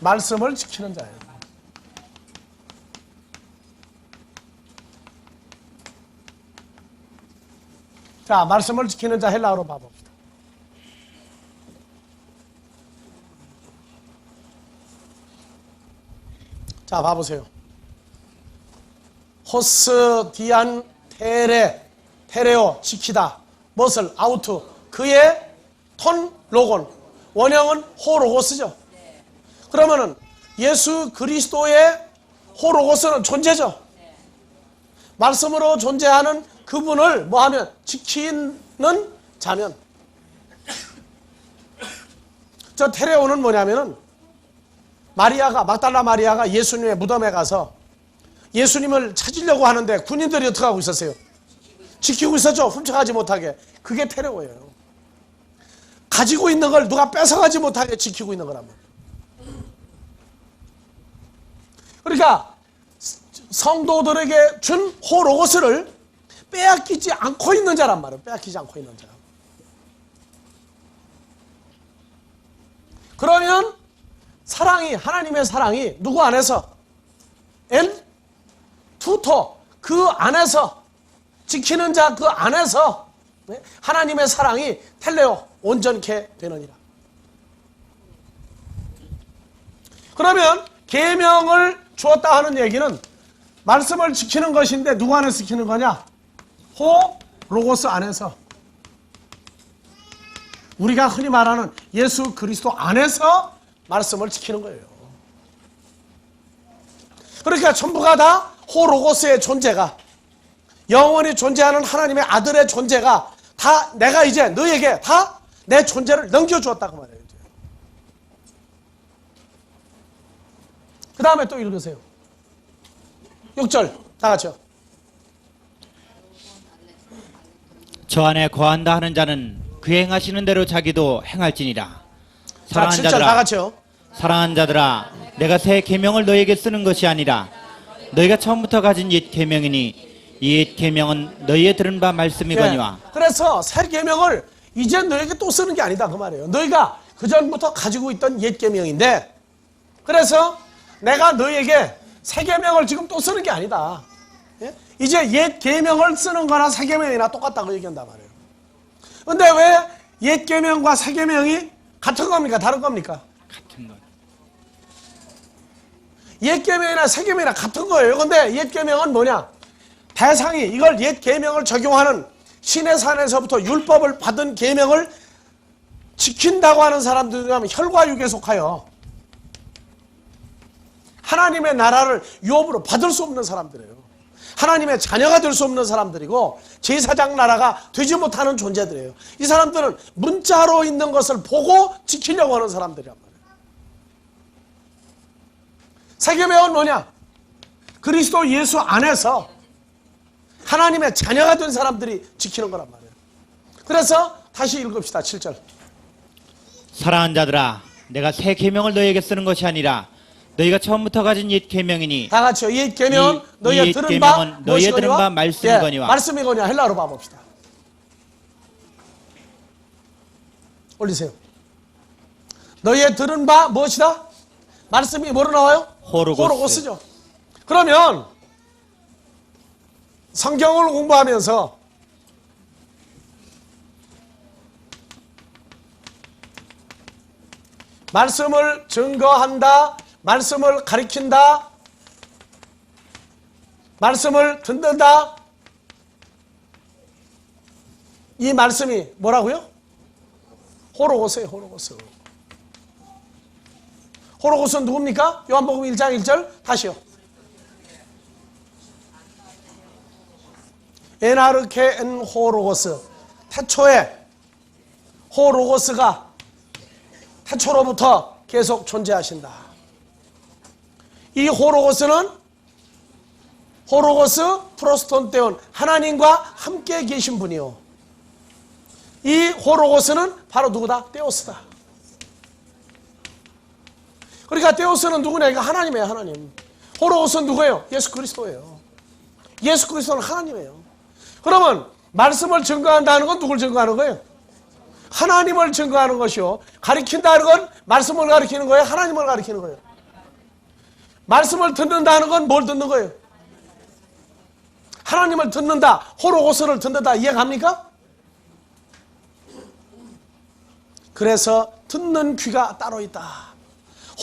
말씀을 지키는 자예요. 자, 말씀을 지키는 자 헬라어로 봐봅시다. 자, 봐보세요. 호스 디안 테레오 지키다. 무엇을? 아우트. 그의 톤 로곤. 원형은 호로고스죠. 그러면은 예수 그리스도의 호로고스는 존재죠. 말씀으로 존재하는 그분을 뭐하면? 지키는 자면. 저 테레오는 뭐냐면은 막달라 마리아가 예수님의 무덤에 가서 예수님을 찾으려고 하는데 군인들이 어떻게 하고 있었어요? 지키고 있었죠. 훔쳐가지 못하게. 그게 테레오예요. 가지고 있는 걸 누가 뺏어가지 못하게 지키고 있는 거란 말이에요. 그러니까 성도들에게 준 호로고스를 빼앗기지 않고 있는 자란 말이에요. 빼앗기지 않고 있는 자. 그러면 하나님의 사랑이 누구 안에서? 투토, 그 안에서, 지키는 자 그 안에서 하나님의 사랑이 텔레오, 온전케 되느니라. 그러면 계명을 주었다 하는 얘기는 말씀을 지키는 것인데 누구 안에서 지키는 거냐? 로고스 안에서. 우리가 흔히 말하는 예수 그리스도 안에서 말씀을 지키는 거예요. 그러니까 전부가 다 호로고스의 존재가, 영원히 존재하는 하나님의 아들의 존재가 다 내가 이제 너에게 다 내 존재를 넘겨주었다고 말해요. 그 다음에 또 읽으세요. 6절 다 같이요. 저 안에 거한다 하는 자는 그 행하시는 대로 자기도 행할지니라. 자, 7절 다 같이요. 사랑하는 자들아, 내가 새 계명을 너에게 쓰는 것이 아니라 너희가 처음부터 가진 옛 계명이니 이 옛 계명은 너희의 들은 바 말씀이거니와. 그래서 새 계명을 이제 너에게 또 쓰는 게 아니다 그 말이에요. 너희가 그전부터 가지고 있던 옛 계명인데, 그래서 내가 너희에게 새 계명을 지금 또 쓰는 게 아니다. 이제 옛 계명을 쓰는 거나 새 계명이나 똑같다고 얘기한단 말이에요. 근데 왜 옛 계명과 새 계명이 같은 겁니까? 다른 겁니까? 같은 것. 옛 계명이나 새 계명이나 같은 거예요. 근데 옛 계명은 뭐냐? 대상이 이걸 옛 계명을 적용하는 신의 산에서부터 율법을 받은 계명을 지킨다고 하는 사람들이라면 혈과 육에 속하여 하나님의 나라를 유업으로 받을 수 없는 사람들이에요. 하나님의 자녀가 될 수 없는 사람들이고 제사장 나라가 되지 못하는 존재들이에요. 이 사람들은 문자로 있는 것을 보고 지키려고 하는 사람들이란 말이에요. 새 계명은 뭐냐? 그리스도 예수 안에서 하나님의 자녀가 된 사람들이 지키는 거란 말이에요. 그래서 다시 읽읍시다. 7절. 사랑하는 자들아, 내가 새 계명을 너희에게 쓰는 것이 아니라 너희가 처음부터 가진 옛 계명이니. 다 같이요. 옛 계명은 너희의 들은 계명은 바 너희의 들은 바 말씀이거니와. 말씀이거니와. 헬라어로 봐봅시다. 올리세요. 너희의 들은 바 무엇이다? 말씀이 뭐로 나와요? 호로고스죠. 그러면 성경을 공부하면서 말씀을 증거한다, 말씀을 가리킨다, 말씀을 듣는다. 이 말씀이 뭐라고요? 호로고스예요. 호로고스. 호로고스는 누굽니까? 요한복음 1장 1절 다시요. 에나르케 엔 호로고스. 태초에 호로고스가 태초로부터 계속 존재하신다. 이 호로고스는 호로고스 프로스톤테온, 하나님과 함께 계신 분이요. 이 호로고스는 바로 누구다? 데오스다. 그러니까 데오스는 누구냐? 이거 하나님이에요, 하나님. 호로고스는 누구예요? 예수 그리스도예요. 예수 그리스도는 하나님이에요. 그러면 말씀을 증거한다는 건 누굴 증거하는 거예요? 하나님을 증거하는 것이요. 가리킨다는 건 말씀을 가리키는 거예요? 하나님을 가리키는 거예요? 말씀을 듣는다는 건 뭘 듣는 거예요? 하나님을 듣는다, 호로고스를 듣는다, 이해갑니까? 그래서 듣는 귀가 따로 있다.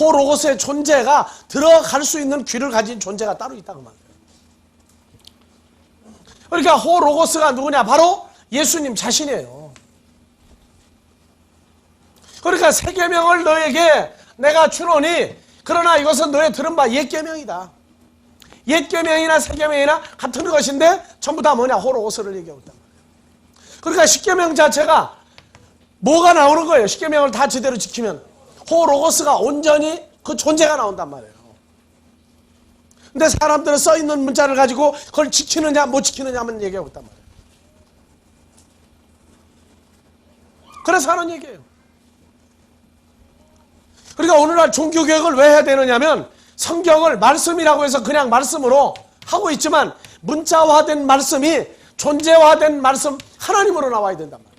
호로고스의 존재가 들어갈 수 있는 귀를 가진 존재가 따로 있다 그 말이에요. 그러니까 호로고스가 누구냐? 바로 예수님 자신이에요. 그러니까 새 계명을 너에게 내가 주노니 그러나 이것은 너의 들은 바 옛 계명이다. 옛 계명이나 새 계명이나 같은 것인데 전부 다 뭐냐? 호로고스를 얘기하고 있단 말이에요. 그러니까 십계명 자체가 뭐가 나오는 거예요? 십계명을 다 제대로 지키면 호로고스가 온전히 그 존재가 나온단 말이에요. 근데 사람들은 써있는 문자를 가지고 그걸 지키느냐 못 지키느냐만 얘기하고 있단 말이에요. 그래서 하는 얘기예요. 그러니까 오늘날 종교개혁을 왜 해야 되느냐면 성경을 말씀이라고 해서 그냥 말씀으로 하고 있지만 문자화된 말씀이 존재화된 말씀 하나님으로 나와야 된단 말이에요.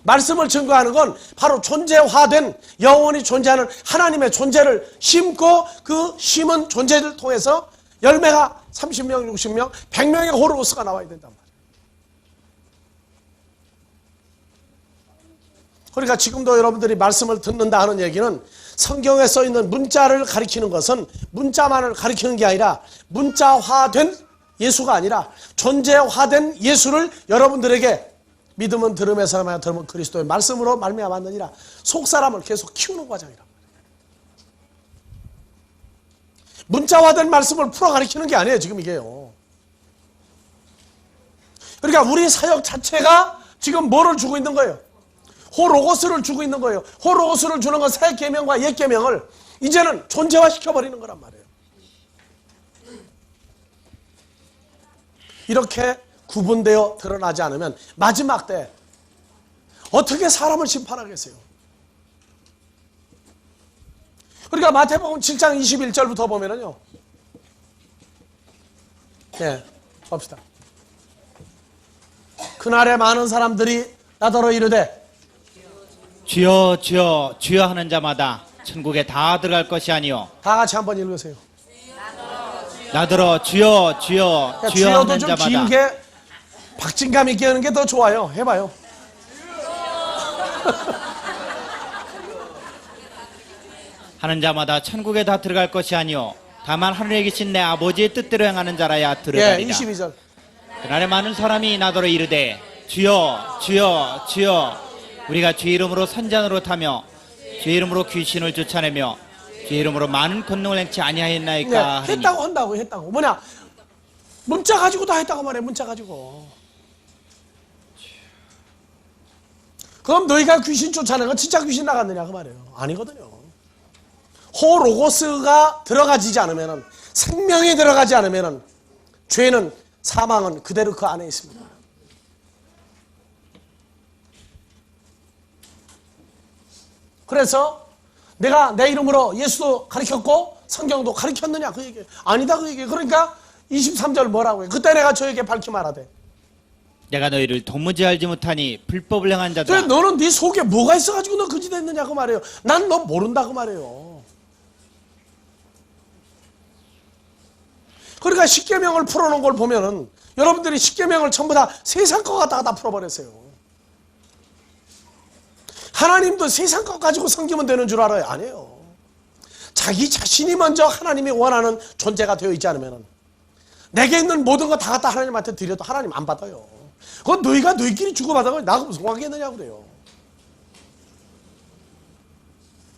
말씀을 증거하는 건 바로 존재화된 영원히 존재하는 하나님의 존재를 심고 그 심은 존재를 통해서 열매가 30명, 60명, 100명의 호로고스가 나와야 된단 말이에요. 그러니까 지금도 여러분들이 말씀을 듣는다 하는 얘기는 성경에 써있는 문자를 가리키는 것은 문자만을 가리키는 게 아니라 문자화된 예수가 아니라 존재화된 예수를 여러분들에게 믿음은 들음에서 말미암아 들으면 그리스도의 말씀으로 말미암았느니라 속사람을 계속 키우는 과정이라. 문자화된 말씀을 풀어 가리키는 게 아니에요 지금 이게요. 그러니까 우리 사역 자체가 지금 뭐를 주고 있는 거예요? 호로고스를 주고 있는 거예요. 호로고스를 주는 건 새 계명과 옛 계명을 이제는 존재화 시켜버리는 거란 말이에요. 이렇게 구분되어 드러나지 않으면 마지막 때 어떻게 사람을 심판하겠어요? 그러니까 마태복음 7장 21절부터 보면은요. 네, 봅시다. 그날에 많은 사람들이 나더러 이르되 주여 주여 주여 하는 자마다 천국에 다 들어갈 것이 아니요. 다 같이 한번 읽으세요. 나더러 주여 주여 그러니까 주여 하는 주여도 좀 자마다. 길게 박진감 있게 하는 게 더 좋아요. 해봐요. 하는 자마다 천국에 다 들어갈 것이 아니요 다만 하늘에 계신 내 아버지의 뜻대로 행하는 자라야 들어가리라. 예, 22절. 그날에 많은 사람이 나더러 이르되 주여 주여 주여 우리가 주의 이름으로 선잔으로 타며 주의 이름으로 귀신을 쫓아내며 주의 이름으로 많은 권능을 행치 아니하였나이까 네, 하니. 했다고 뭐냐 문자 가지고 다 했다고 말해. 문자 가지고. 그럼 너희가 귀신 쫓아내는 건 진짜 귀신 나갔느냐 그 말이에요. 아니거든요. 호로고스가 들어가지지 않으면 생명이 들어가지 않으면 죄는 사망은 그대로 그 안에 있습니다. 그래서 내가 내 이름으로 예수도 가르쳤고 성경도 가르쳤느냐 그 얘기예요. 아니다 그 얘기예요. 그러니까 23절 뭐라고 해요? 그때 내가 저에게 밝히 말하되 내가 너희를 도무지 알지 못하니 불법을 행한 자들아. 너는 네 속에 뭐가 있어가지고 너 그지 됐느냐 그 말이에요. 난 너 모른다 그 말이에요. 그러니까 십계명을 풀어놓은 걸 보면은 여러분들이 십계명을 전부 다 세상 것 갖다가 다 풀어버렸어요. 하나님도 세상 것 가지고 섬기면 되는 줄 알아요? 아니에요. 자기 자신이 먼저 하나님이 원하는 존재가 되어 있지 않으면 내게 있는 모든 거 다 갖다 하나님한테 드려도 하나님 안 받아요. 그건 너희가 너희끼리 주고받아서 나하고 무슨 관계겠느냐고 그래요.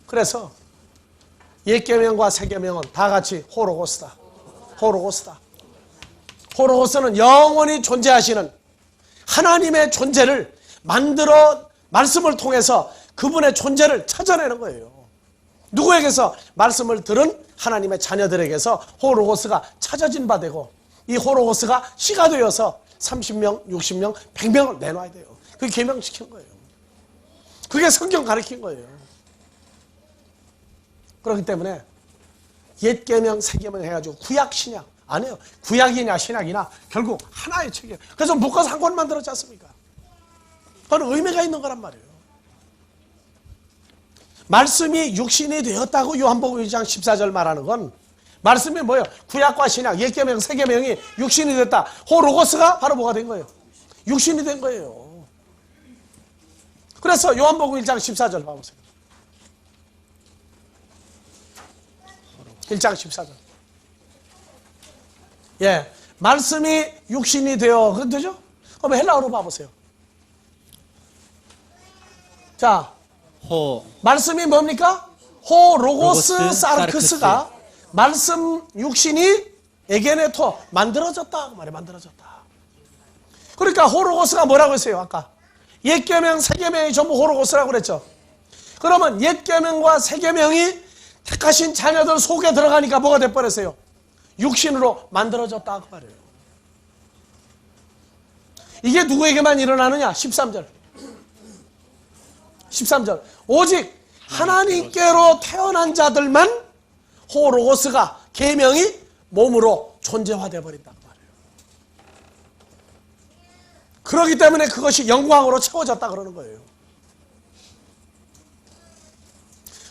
그래서 옛 계명과 새 계명은 다 같이 호로고스다. 호로고스다. 호로고스는 영원히 존재하시는 하나님의 존재를 만들어 말씀을 통해서 그분의 존재를 찾아내는 거예요. 누구에게서? 말씀을 들은 하나님의 자녀들에게서 호로고스가 찾아진 바 되고, 이 호로고스가 씨가 되어서 30명, 60명, 100명을 내놔야 돼요. 그게 계명시킨 거예요. 그게 성경 가르친 거예요. 그렇기 때문에 옛 계명, 새 계명 해가지고 구약, 신약 안 해요. 구약이냐 신약이나 결국 하나의 책이에요. 그래서 묶어서 한 권 만들었지 않습니까? 그건 의미가 있는 거란 말이에요. 말씀이 육신이 되었다고 요한복음 1장 14절 말하는 건, 말씀이 뭐예요? 구약과 신약, 옛 계명, 새 계명이 육신이 됐다. 호로고스가 바로 뭐가 된 거예요? 육신이 된 거예요. 그래서 요한복음 1장 14절 봐보세요. 1장 14절. 예, 말씀이 육신이 되어, 그렇죠? 그럼 헬라어로 봐보세요. 자, 말씀이 뭡니까? 호로고스 로고스, 사르크스가 말씀 육신이 에게네토 만들어졌다 그 말이에요. 만들어졌다. 그러니까 호로고스가 뭐라고 했어요? 아까 옛 계명, 새 계명이 전부 호로고스라고 그랬죠. 그러면 옛 계명과 새 계명이 택하신 자녀들 속에 들어가니까 뭐가 돼버렸어요? 육신으로 만들어졌다 그 말이에요. 이게 누구에게만 일어나느냐? 13절. 13절. 오직 하나님께로 태어난 자들만 호로고스가 계명이 몸으로 존재화되어 버린다 그 말이에요. 그렇기 때문에 그것이 영광으로 채워졌다 그러는 거예요.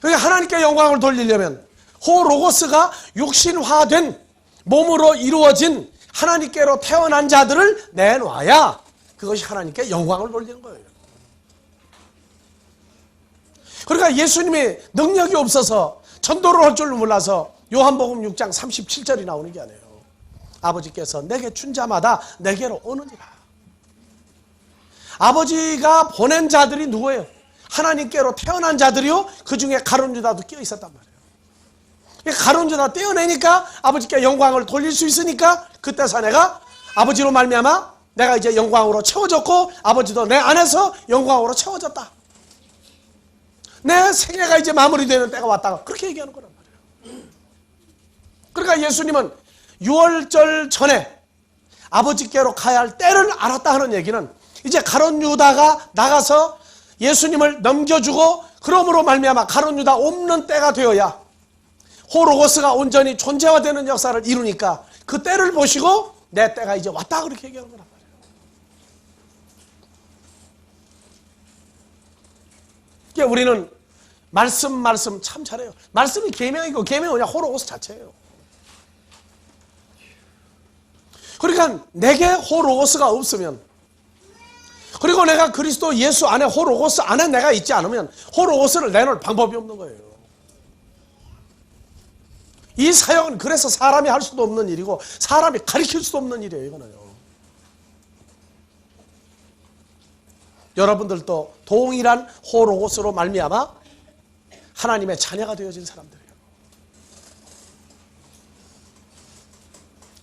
그러니까 하나님께 영광을 돌리려면 호로고스가 육신화된 몸으로 이루어진 하나님께로 태어난 자들을 내놔야 그것이 하나님께 영광을 돌리는 거예요. 그러니까 예수님이 능력이 없어서 전도를 할 줄 몰라서 요한복음 6장 37절이 나오는 게 아니에요. 아버지께서 내게 준 자마다 내게로 오느니라. 아버지가 보낸 자들이 누구예요? 하나님께로 태어난 자들이요. 그 중에 가룟 유다도 끼어 있었단 말이에요. 가룟 유다 떼어내니까 아버지께 영광을 돌릴 수 있으니까 그때서 내가 아버지로 말미암아 내가 이제 영광으로 채워졌고 아버지도 내 안에서 영광으로 채워졌다. 내 생애가 이제 마무리되는 때가 왔다가 그렇게 얘기하는 거란 말이에요. 그러니까 예수님은 6월절 전에 아버지께로 가야 할 때를 알았다 하는 얘기는 이제 가룟 유다가 나가서 예수님을 넘겨주고 그러므로 말미암아 가룟 유다 없는 때가 되어야 호로고스가 온전히 존재화되는 역사를 이루니까 그 때를 보시고 내 때가 이제 왔다 그렇게 얘기하는 거란 말이에요. 그러니까 우리는 말씀 참 잘해요. 말씀이 계명이고 계명이 그냥 호로고스 자체예요. 그러니까 내게 호로고스가 없으면, 그리고 내가 그리스도 예수 안에 호로고스 안에 내가 있지 않으면 호로고스를 내놓을 방법이 없는 거예요. 이 사역은 그래서 사람이 할 수도 없는 일이고 사람이 가르칠 수도 없는 일이에요. 이거는요. 여러분들도 동일한 호로고스로 말미암아 하나님의 자녀가 되어진 사람들이에요.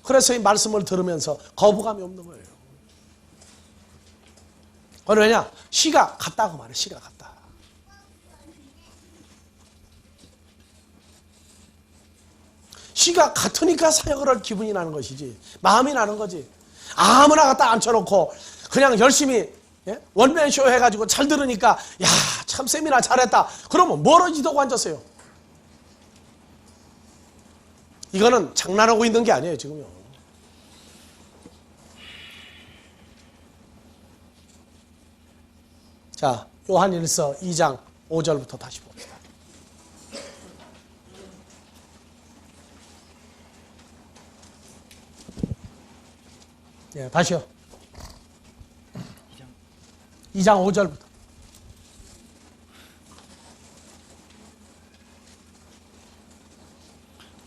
그래서 이 말씀을 들으면서 거부감이 없는 거예요. 왜냐? 씨가 같다고 말해. 씨가 같다. 씨가 같으니까 사역을 할 기분이 나는 것이지, 마음이 나는 거지. 아무나 갖다 앉혀놓고 그냥 열심히 원맨쇼 해가지고 잘 들으니까 야, 참 세미나 잘했다. 그러면 멀어지다고 앉았어요. 이거는 장난하고 있는 게 아니에요 지금요. 자, 요한일서 2장 5절부터 다시 봅시다. 예, 다시요. 2장 5절부터.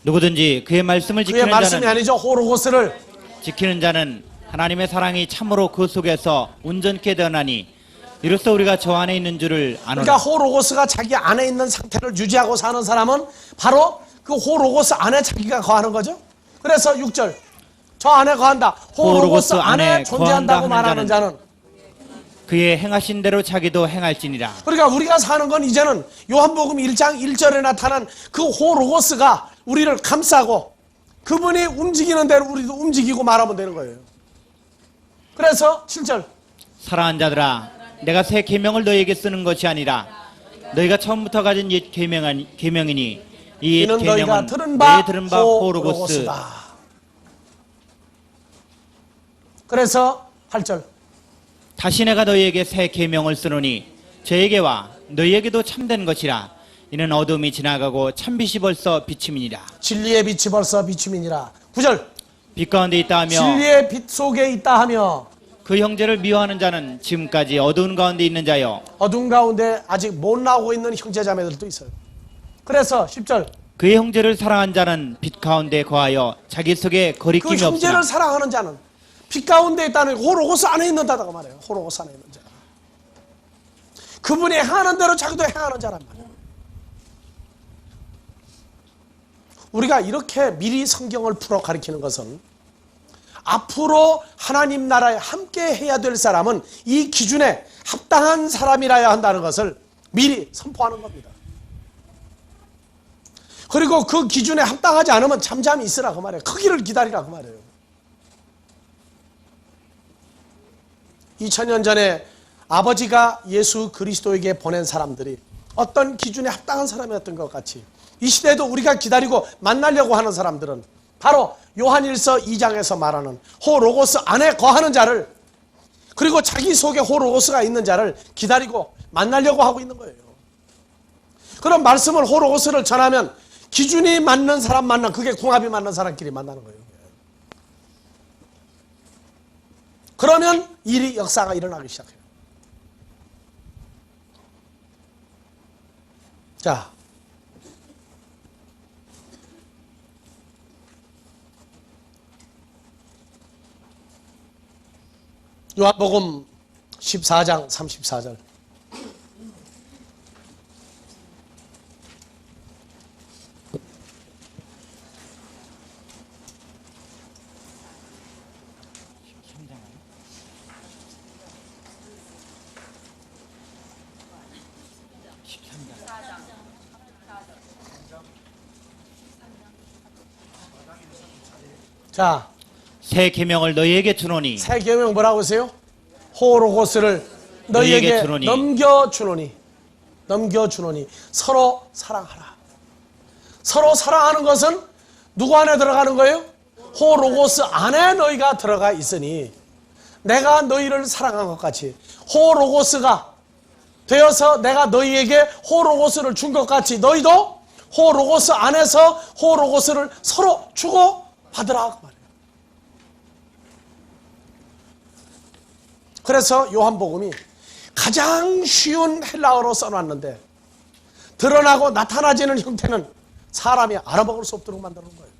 누구든지 그의 말씀을 그의 지키는 말씀이 자는 아니죠. 호로고스를 지키는 자는 하나님의 사랑이 참으로 그 속에서 온전케 되나니 이로써 우리가 저 안에 있는 줄을 그러니까 아노라. 호로고스가 자기 안에 있는 상태를 유지하고 사는 사람은 바로 그 호로고스 안에 자기가 거하는 거죠. 그래서 6절 저 안에 거한다. 호로고스 안에 존재한다고 거한다 말하는 하는 자는 그의 행하신 대로 자기도 행할지니라. 그러니까 우리가 사는 건 이제는 요한복음 1장 1절에 나타난 그 호로고스가 우리를 감싸고 그분이 움직이는 대로 우리도 움직이고 말하면 되는 거예요. 그래서 7절 사랑하는 자들아, 내가 새 계명을 너희에게 쓰는 것이 아니라 너희가 처음부터 가진 옛 계명이니 이 옛 이는 너희가 계명은 들은 바 너희 들은 바 호로고스. 호로고스다. 그래서 8절 다시 내가 너희에게 새 계명을 쓰노니 저에게와 너희에게도 참된 것이라. 이는 어둠이 지나가고 참빛이 벌써 비침이니라. 진리의 빛이 벌써 비춤이니라. 9절 빛 가운데 있다 하며 진리의 빛 속에 있다 하며 그 형제를 미워하는 자는 지금까지 어두운 가운데 있는 자요, 어둠 가운데 아직 못 나오고 있는 형제자매들도 있어요. 그래서 10절 그의 형제를 사랑한 자는 빛 가운데 거하여 자기 속에 그 거리낌이 없으나 형제를 사랑하는 자는 빛 가운데 있다는 호로고스 안에 있는다고 말해요. 호로고스 안에 있는 자. 그분이 행하는 대로 자기도 행하는 자란 말이에요. 우리가 이렇게 미리 성경을 풀어 가리키는 것은 앞으로 하나님 나라에 함께 해야 될 사람은 이 기준에 합당한 사람이라야 한다는 것을 미리 선포하는 겁니다. 그리고 그 기준에 합당하지 않으면 잠잠히 있으라고 말해요. 크기를 기다리라고 말해요. 2000년 전에 아버지가 예수 그리스도에게 보낸 사람들이 어떤 기준에 합당한 사람이었던 것 같이 이 시대에도 우리가 기다리고 만나려고 하는 사람들은 바로 요한일서 2장에서 말하는 호로고스 안에 거하는 자를, 그리고 자기 속에 호로고스가 있는 자를 기다리고 만나려고 하고 있는 거예요. 그런 말씀을 호로고스를 전하면 기준이 맞는 사람 만나, 그게 궁합이 맞는 사람끼리 만나는 거예요. 그러면 일이, 역사가 일어나기 시작해요. 자, 요한복음 14장 34절. 자, 새 계명을 너희에게 주노니 새 계명 뭐라고 하세요? 호로고스를 너희에게 넘겨주노니 서로 사랑하라. 서로 사랑하는 것은 누구 안에 들어가는 거예요? 호로고스 안에 너희가 들어가 있으니 내가 너희를 사랑한 것 같이 호로고스가 되어서 내가 너희에게 호로고스를 준 것 같이 너희도 호로고스 안에서 호로고스를 서로 주고 받으라. 그래서 요한복음이 가장 쉬운 헬라어로 써놨는데 드러나고 나타나지는 형태는 사람이 알아먹을 수 없도록 만드는 거예요.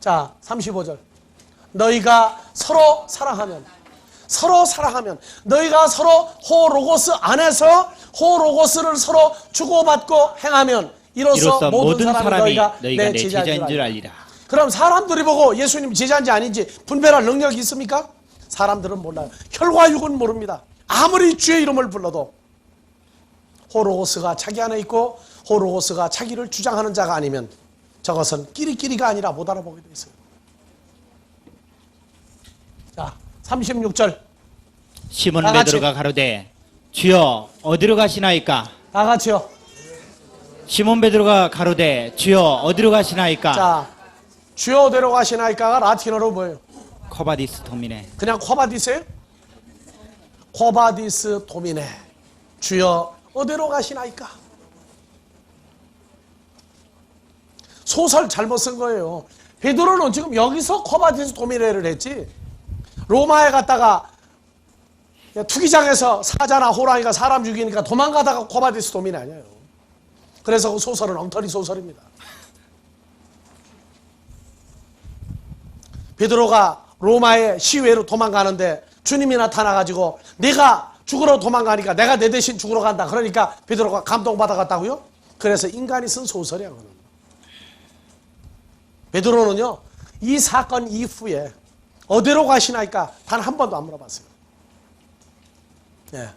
자, 35절. 너희가 서로 사랑하면 너희가 서로 호로고스 안에서 호로고스를 서로 주고받고 행하면 이로써 모든 사람이 너희가 내 제자인 줄 알리라. 그럼 사람들이 보고 예수님 제자인지 아닌지 분별할 능력이 있습니까? 사람들은 몰라요. 혈과 육은 모릅니다. 아무리 주의 이름을 불러도 호로고스가 자기 안에 있고 호로고스가 자기를 주장하는 자가 아니면 저것은 끼리끼리가 아니라 못 알아보게 돼 있어요. 자, 36절. 시몬 베드로가 가로되 주여 어디로 가시나이까? 다 같이요. 시몬 베드로가 가로되 주여 어디로 가시나이까? 자, 주여 어디로 가시나이까가 라틴어로 뭐예요? 코바디스 도미네. 그냥 코바디스예요? 코바디스 도미네. 주여 어디로 가시나이까? 소설 잘못 쓴 거예요. 베드로는 지금 여기서 코바디스 도미네를 했지 로마에 갔다가 투기장에서 사자나 호랑이가 사람 죽이니까 도망가다가 코바디스 도미네 아니에요. 그래서 그 소설은 엉터리 소설입니다. 베드로가 로마의 시외로 도망가는데 주님이 나타나가지고 내가 죽으러 도망가니까 내가 내 대신 죽으러 간다. 그러니까 베드로가 감동받아갔다고요? 그래서 인간이 쓴 소설이야. 그건. 베드로는요, 이 사건 이후에 어디로 가시나니까 단 한 번도 안 물어봤어요. 예.